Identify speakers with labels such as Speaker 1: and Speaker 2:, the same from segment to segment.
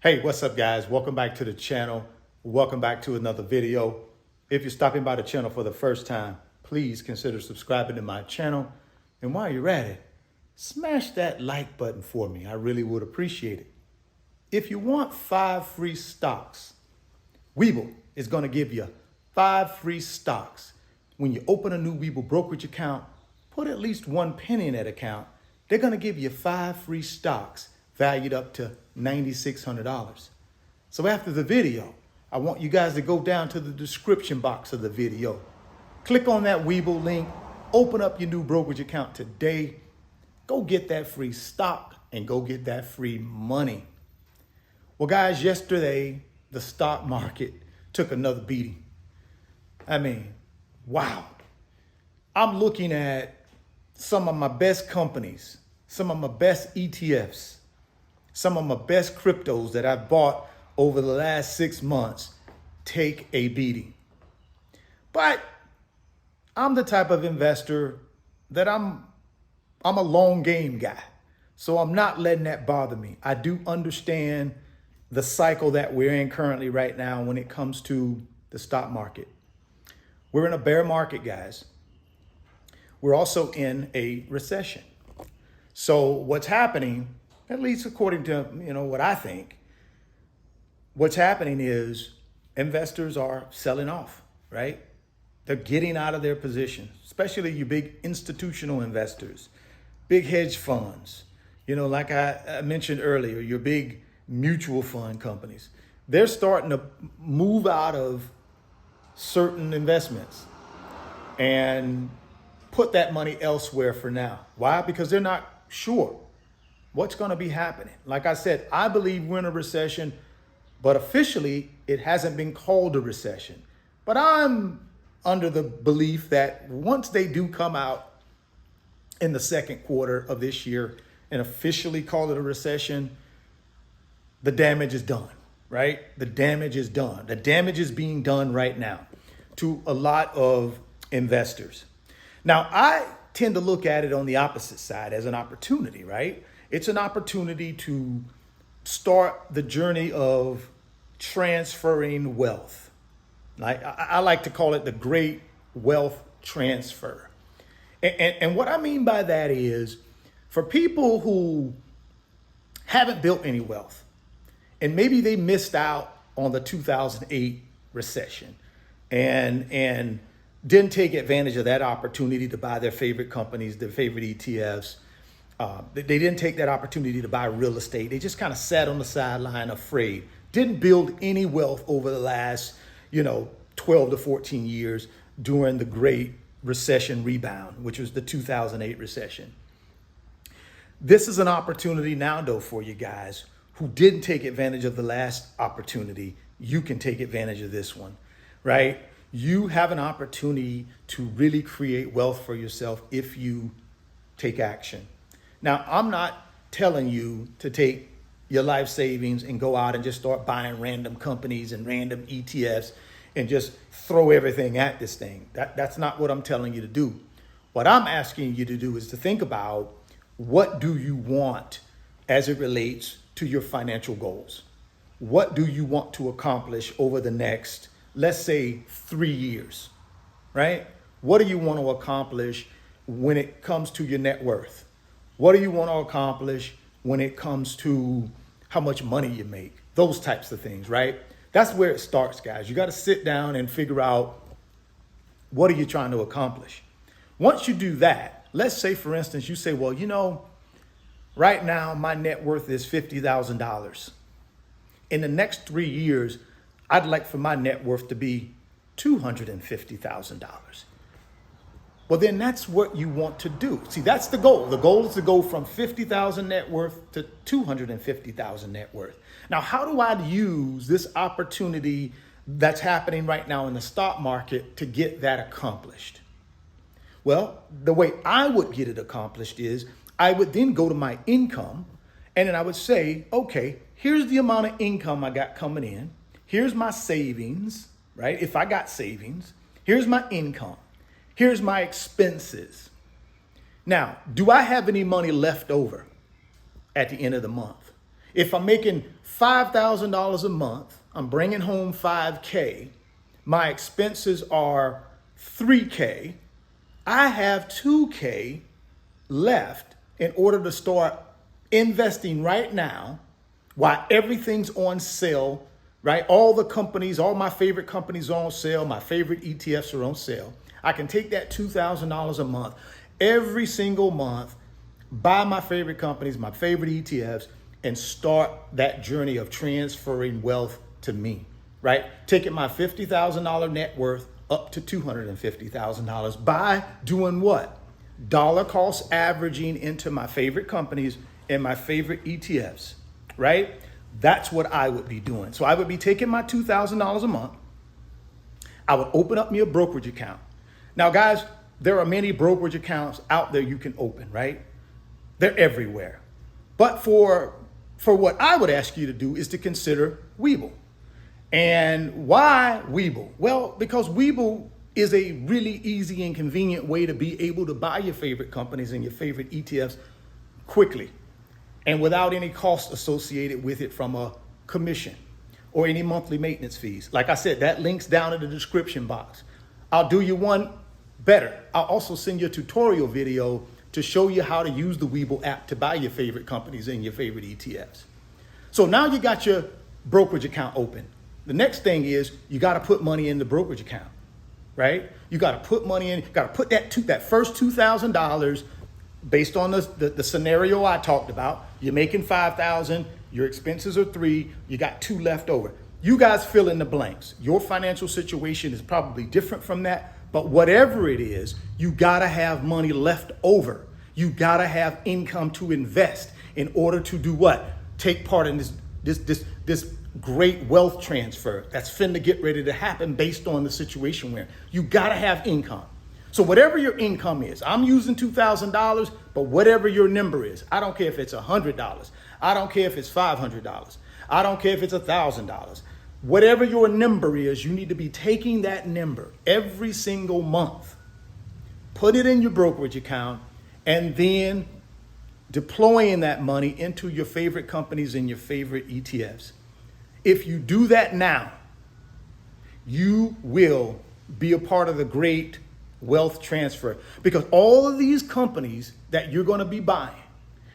Speaker 1: Hey, what's up guys? Welcome back to the channel. Welcome back to another video. If you're stopping by the channel for the first time, please consider subscribing to my channel. And while you're at it, smash that like button for me. I really would appreciate it. If you want 5 free stocks, Webull is going to give you 5 free stocks. When you open a new Webull brokerage account, put at least 1 penny in that account. They're going to give you 5 free stocks valued up to $9,600. So after the video, I want you guys to go down to the description box of the video. Click on that Webull link, open up your new brokerage account today. Go get that free stock and go get that free money. Well, guys, yesterday, the stock market took another beating. I mean, wow. I'm looking at some of my best companies, some of my best ETFs, some of my best cryptos that I've bought over the last 6 months take a beating. But I'm the type of investor that I'm a long game guy. So I'm not letting that bother me. I do understand the cycle that we're in currently right now when it comes to the stock market. We're in a bear market, guys. We're also in a recession. So what's happening, at least according to what I think, what's happening is investors are selling off, right? They're getting out of their positions, especially you big institutional investors, big hedge funds, like I mentioned earlier, your big mutual fund companies. They're starting to move out of certain investments and put that money elsewhere for now. Why? Because they're not sure what's going to be happening. Like I said, I believe we're in a recession, but officially it hasn't been called a recession. But I'm under the belief that once they do come out in the second quarter of this year and officially call it a recession, the damage is done, right? The damage is done. The damage is being done right now to a lot of investors. Now, I tend to look at it on the opposite side as an opportunity, right? It's an opportunity to start the journey of transferring wealth. I like to call it the great wealth transfer. And what I mean by that is for people who haven't built any wealth, and maybe they missed out on the 2008 recession and didn't take advantage of that opportunity to buy their favorite companies, their favorite ETFs. They didn't take that opportunity to buy real estate. They just kind of sat on the sideline afraid, didn't build any wealth over the last, 12 to 14 years during the Great Recession rebound, which was the 2008 recession. This is an opportunity now, though, for you guys who didn't take advantage of the last opportunity. You can take advantage of this one, right? You have an opportunity to really create wealth for yourself if you take action. Now, I'm not telling you to take your life savings and go out and just start buying random companies and random ETFs and just throw everything at this thing. That's not what I'm telling you to do. What I'm asking you to do is to think about what do you want as it relates to your financial goals? What do you want to accomplish over the next, let's say, 3 years, right? What do you want to accomplish when it comes to your net worth? What do you want to accomplish when it comes to how much money you make? Those types of things, right? That's where it starts, guys. You got to sit down and figure out what are you trying to accomplish. Once you do that, let's say, for instance, you say, well, right now my net worth is $50,000. In the next 3 years, I'd like for my net worth to be $250,000. Well, then that's what you want to do. See, that's the goal. The goal is to go from 50,000 net worth to 250,000 net worth. Now, how do I use this opportunity that's happening right now in the stock market to get that accomplished? Well, the way I would get it accomplished is I would then go to my income and then I would say, okay, here's the amount of income I got coming in. Here's my savings, right? If I got savings, here's my income. Here's my expenses. Now, do I have any money left over at the end of the month? If I'm making $5,000 a month, I'm bringing home $5K, my expenses are $3K, I have $2K left in order to start investing right now while everything's on sale, right? All the companies, all my favorite companies are on sale. My favorite ETFs are on sale. I can take that $2,000 a month every single month, buy my favorite companies, my favorite ETFs, and start that journey of transferring wealth to me, right? Taking my $50,000 net worth up to $250,000 by doing what? Dollar cost averaging into my favorite companies and my favorite ETFs, right? That's what I would be doing. So I would be taking my $2,000 a month. I would open up me a brokerage account. Now, guys, there are many brokerage accounts out there you can open, right? They're everywhere. But for what I would ask you to do is to consider Webull. And why Webull? Well, because Webull is a really easy and convenient way to be able to buy your favorite companies and your favorite ETFs quickly and without any cost associated with it from a commission or any monthly maintenance fees. Like I said, that link's down in the description box. I'll do you one better. I'll also send you a tutorial video to show you how to use the Webull app to buy your favorite companies and your favorite ETFs. So now you got your brokerage account open. The next thing is you got to put money in the brokerage account, right? You got to put money in, got to put that first $2,000 based on the scenario I talked about. You're making $5,000, your expenses are $3,000, you got $2,000 left over. You guys fill in the blanks. Your financial situation is probably different from that, but whatever it is, you got to have money left over. You got to have income to invest in order to do what? Take part in this great wealth transfer that's finna get ready to happen based on the situation we're in. You gotta have income. So whatever your income is, I'm using $2,000, but whatever your number is, I don't care if it's $100, I don't care if it's $500, I don't care if it's $1,000. Whatever your number is, you need to be taking that number every single month, put it in your brokerage account, and then deploying that money into your favorite companies and your favorite ETFs. If you do that now, you will be a part of the great wealth transfer, because all of these companies that you're going to be buying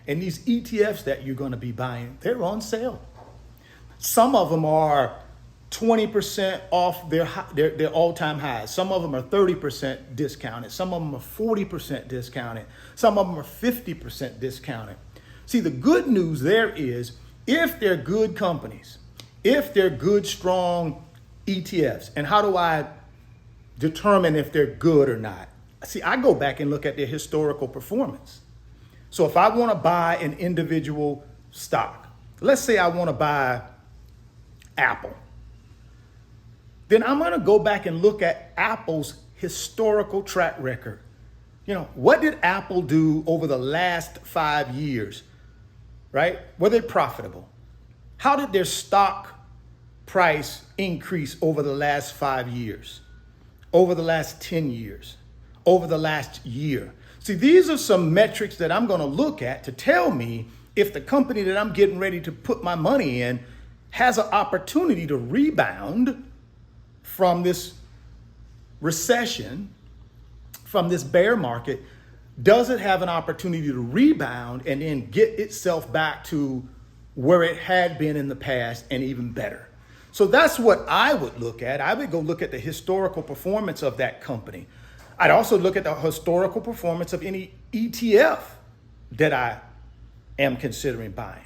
Speaker 1: and these ETFs that you're going to be buying, they're on sale. Some of them are 20% off their all-time highs. Some of them are 30% discounted. Some of them are 40% discounted. Some of them are 50% discounted. See, the good news there is if they're good companies, if they're good, strong ETFs, and how do I determine if they're good or not? See, I go back and look at their historical performance. So if I want to buy an individual stock, let's say I want to buy Apple, then I'm going to go back and look at Apple's historical track record. You know, what did Apple do over the last 5 years, right? Were they profitable? How did their stock price increase over the last 5 years, over the last 10 years, over the last year? See, these are some metrics that I'm going to look at to tell me if the company that I'm getting ready to put my money in has an opportunity to rebound from this recession, from this bear market. Does it have an opportunity to rebound and then get itself back to where it had been in the past and even better? So that's what I would look at. I would go look at the historical performance of that company. I'd also look at the historical performance of any ETF that I am considering buying.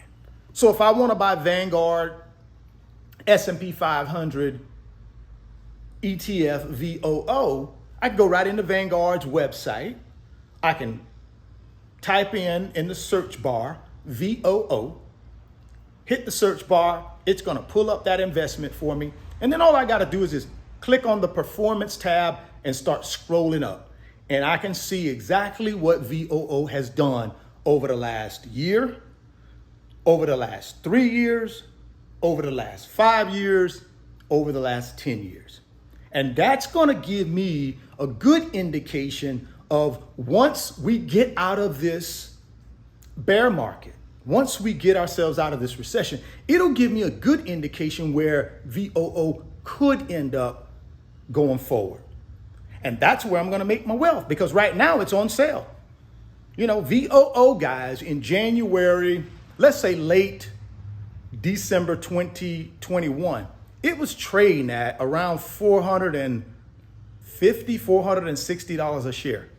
Speaker 1: So if I want to buy Vanguard S&P 500 ETF VOO, I can go right into Vanguard's website. I can type in the search bar, VOO, hit the search bar. It's going to pull up that investment for me. And then all I got to do is just click on the performance tab and start scrolling up. And I can see exactly what VOO has done over the last year, over the last 3 years, over the last 5 years, over the last 10 years. And that's going to give me a good indication of once we get out of this bear market, Once we get ourselves out of this recession, it'll give me a good indication where VOO could end up going forward. And that's where I'm going to make my wealth, because right now it's on sale. You know, VOO, guys, in January, let's say late December 2021, it was trading at around $450, $460 a share.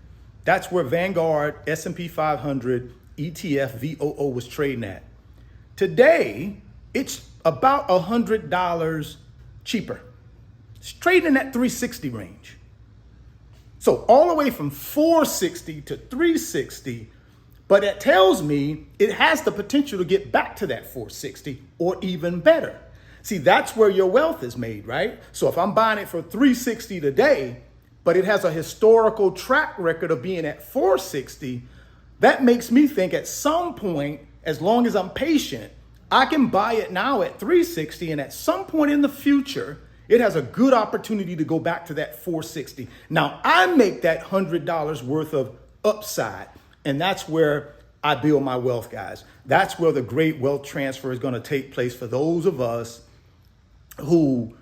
Speaker 1: That's where Vanguard S&P 500 ETF VOO was trading at. Today, it's about $100 cheaper. It's trading at 360 range. So all the way from 460 to 360, but it tells me it has the potential to get back to that 460 or even better. See, that's where your wealth is made, right? So if I'm buying it for 360 today, but it has a historical track record of being at 460, that makes me think at some point, as long as I'm patient, I can buy it now at 360, and at some point in the future, it has a good opportunity to go back to that 460. Now, I make that $100 worth of upside, and that's where I build my wealth, guys. That's where the great wealth transfer is going to take place for those of us who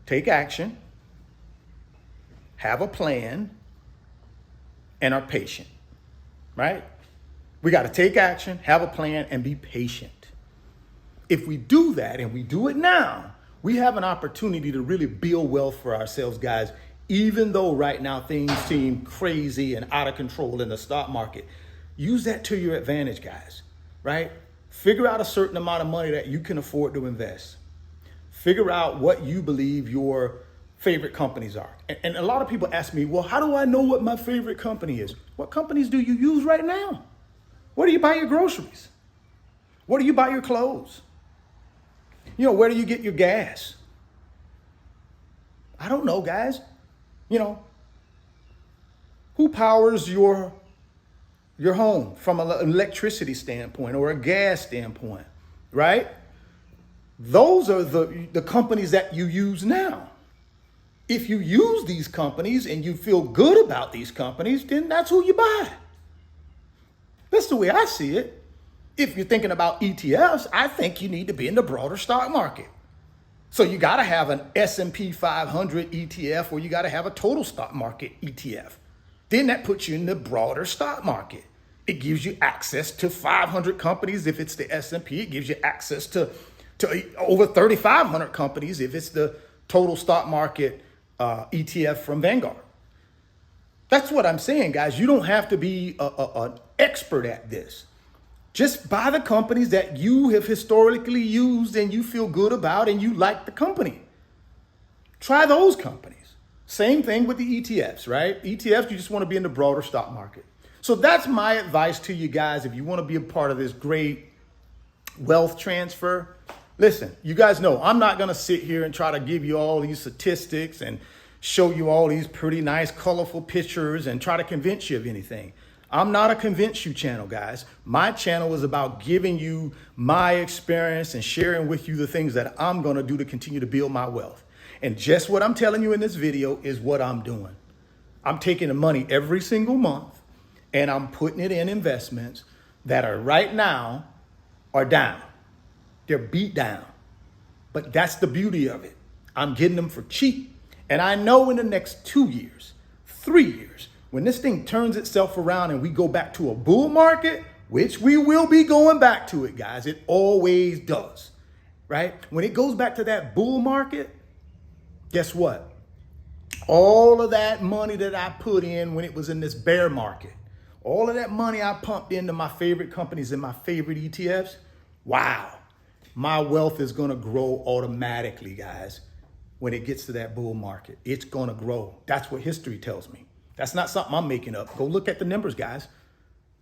Speaker 1: take action, have a plan, and are patient, right? We got to take action, have a plan, and be patient. If we do that, and we do it now, we have an opportunity to really build wealth for ourselves, guys, even though right now things seem crazy and out of control in the stock market. Use that to your advantage, guys, right? Figure out a certain amount of money that you can afford to invest. Figure out what you believe your favorite companies are. And a lot of people ask me, well, how do I know what my favorite company is? What companies do you use right now? Where do you buy your groceries? Where do you buy your clothes? You know, where do you get your gas? I don't know, guys. You know, who powers your home from an electricity standpoint or a gas standpoint, right? Those are the companies that you use now. If you use these companies and you feel good about these companies, then that's who you buy. That's the way I see it. If you're thinking about ETFs, I think you need to be in the broader stock market. So you got to have an S&P 500 ETF, or you got to have a total stock market ETF. Then that puts you in the broader stock market. It gives you access to 500 companies if it's the S&P. It gives you access to over 3,500 companies if it's the total stock market ETF from Vanguard. That's what I'm saying, guys. You don't have to be an expert at this. Just buy the companies that you have historically used and you feel good about and you like the company. Try those companies. Same thing with the ETFs, right? ETFs, you just want to be in the broader stock market. So that's my advice to you guys. If you want to be a part of this great wealth transfer, listen, you guys know I'm not going to sit here and try to give you all these statistics and show you all these pretty nice, colorful pictures and try to convince you of anything. I'm not a convince you channel, guys. My channel is about giving you my experience and sharing with you the things that I'm going to do to continue to build my wealth. And just what I'm telling you in this video is what I'm doing. I'm taking the money every single month and I'm putting it in investments that are right now are down. They're beat down. But that's the beauty of it. I'm getting them for cheap. And I know in the next 2 years, 3 years, when this thing turns itself around and we go back to a bull market, which we will be going back to it, guys. It always does, right? When it goes back to that bull market, guess what? All of that money that I put in when it was in this bear market, all of that money I pumped into my favorite companies and my favorite ETFs, wow, my wealth is going to grow automatically, guys. When it gets to that bull market, it's going to grow. That's what history tells me. That's not something I'm making up. Go look at the numbers, guys.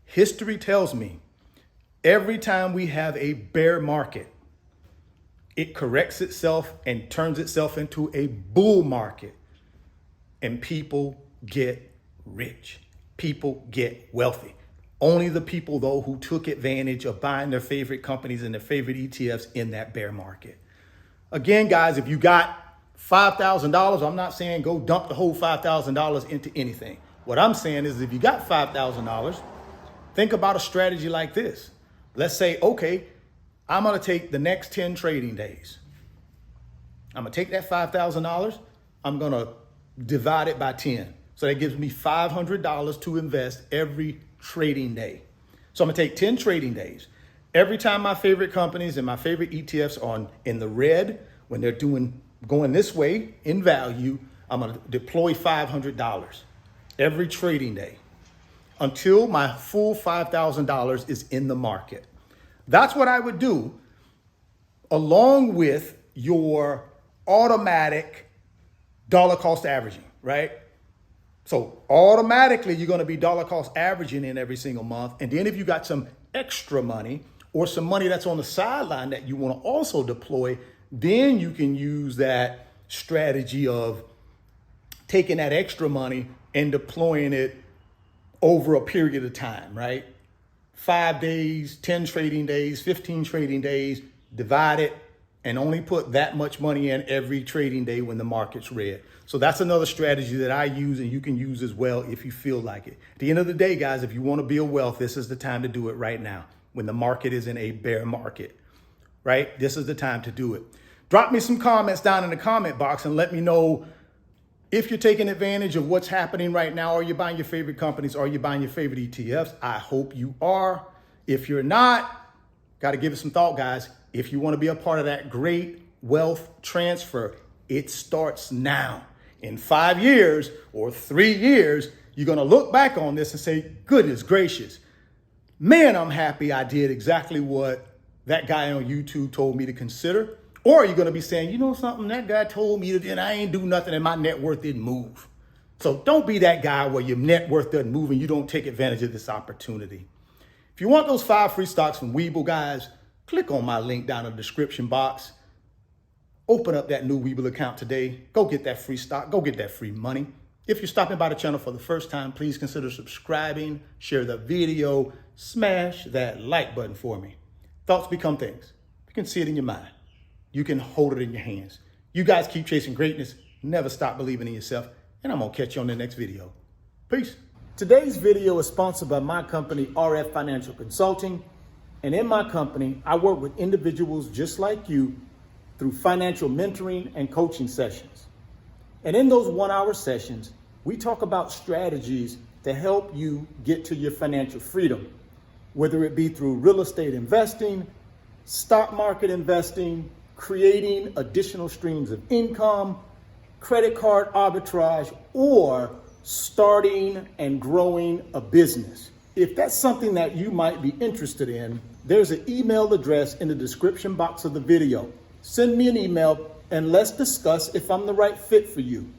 Speaker 1: History tells me every time we have a bear market, it corrects itself and turns itself into a bull market. And people get rich. People get wealthy. Only the people, though, who took advantage of buying their favorite companies and their favorite ETFs in that bear market. Again, guys, if you got $5,000, I'm not saying go dump the whole $5,000 into anything. What I'm saying is if you got $5,000, Think about a strategy like this. Let's say, okay, I'm going to take the next 10 trading days. I'm going to take that $5,000. I'm going to divide it by 10. So that gives me $500 to invest every trading day. So I'm going to take 10 trading days. Every time my favorite companies and my favorite ETFs are in the red, when they're going this way in value, I'm going to deploy $500 every trading day until my full $5,000 is in the market. That's what I would do along with your automatic dollar cost averaging, right? So automatically you're going to be dollar cost averaging in every single month. And then if you got some extra money or some money that's on the sideline that you want to also deploy, then you can use that strategy of taking that extra money and deploying it over a period of time, right? 5 days, 10 trading days, 15 trading days, divide it and only put that much money in every trading day when the market's red. So that's another strategy that I use and you can use as well if you feel like it. At the end of the day, guys, if you want to build wealth, this is the time to do it right now when the market is in a bear market, right? This is the time to do it. Drop me some comments down in the comment box and let me know if you're taking advantage of what's happening right now. Are you buying your favorite companies? Are you buying your favorite ETFs? I hope you are. If you're not, got to give it some thought, guys. If you want to be a part of that great wealth transfer, it starts now. In 5 years or 3 years, you're going to look back on this and say, goodness gracious, man, I'm happy I did exactly what that guy on YouTube told me to consider. Or you're going to be saying, you know something, that guy told me that I ain't do nothing and my net worth didn't move. So don't be that guy where your net worth doesn't move and you don't take advantage of this opportunity. If you want those 5 free stocks from Webull, guys, click on my link down in the description box. Open up that new Webull account today. Go get that free stock. Go get that free money. If you're stopping by the channel for the first time, please consider subscribing, share the video, smash that like button for me. Thoughts become things. You can see it in your mind. You can hold it in your hands. You guys keep chasing greatness. Never stop believing in yourself. And I'm going to catch you on the next video. Peace. Today's video is sponsored by my company, RF Financial Consulting. And in my company, I work with individuals just like you through financial mentoring and coaching sessions. And in those 1-hour sessions, we talk about strategies to help you get to your financial freedom, whether it be through real estate investing, stock market investing, creating additional streams of income, credit card arbitrage, or starting and growing a business. If that's something that you might be interested in, there's an email address in the description box of the video. Send me an email and let's discuss if I'm the right fit for you.